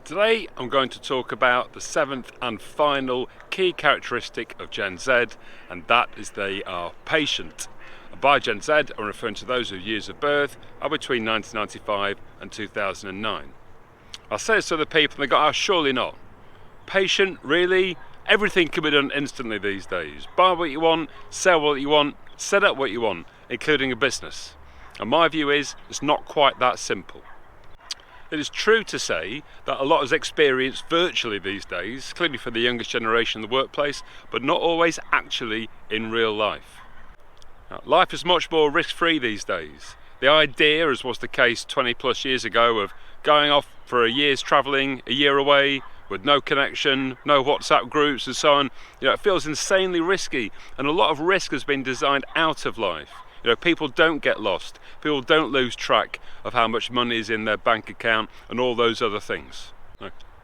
Today I'm going to talk about the seventh and final key characteristic of Gen Z, and that is they are patient. And by Gen Z I'm referring to those whose years of birth are between 1995 and 2009. I say this to other people and they go, surely not. Patient, really? Everything can be done instantly these days. Buy what you want, sell what you want, set up what you want, including a business. And my view is it's not quite that simple. It is true to say that a lot is experienced virtually these days, clearly for the youngest generation in the workplace, but not always actually in real life. Now, life is much more risk-free these days. The idea, as was the case 20 plus years ago, of going off for a year's travelling, a year away, with no connection, no WhatsApp groups and so on, it feels insanely risky, and a lot of risk has been designed out of life. People don't get lost, people don't lose track of how much money is in their bank account and all those other things.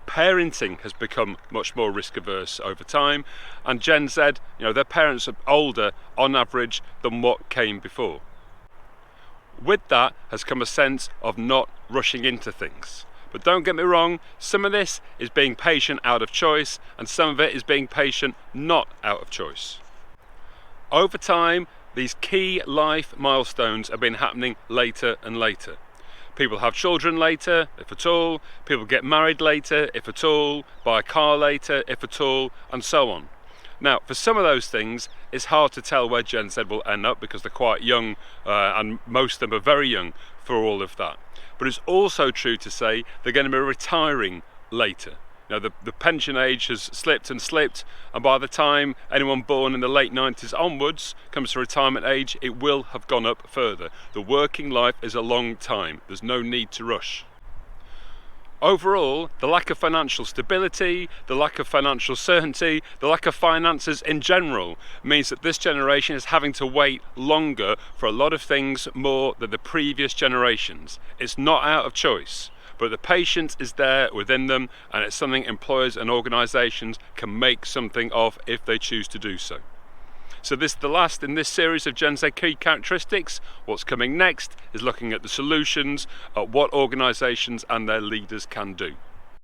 Parenting has become much more risk averse over time, and Gen Z, their parents are older on average than what came before. With that has come a sense of not rushing into things. But don't get me wrong, some of this is being patient out of choice, and some of it is being patient not out of choice. Over time, these key life milestones have been happening later and later. People have children later, if at all. People get married later, if at all. Buy a car later, if at all, and so on. Now, for some of those things, it's hard to tell where Gen Z will end up because they're quite young, and most of them are very young for all of that. But it's also true to say they're going to be retiring later. The pension age has slipped and slipped, and by the time anyone born in the late 90s onwards comes to retirement age, it will have gone up further. The working life is a long time. There's no need to rush. Overall, the lack of financial stability, the lack of financial certainty, the lack of finances in general means that this generation is having to wait longer for a lot of things more than the previous generations. It's not out of choice, but the patience is there within them, and it's something employers and organisations can make something of if they choose to do so. So this is the last in this series of Gen Z key characteristics. What's coming next is looking at the solutions, at what organisations and their leaders can do.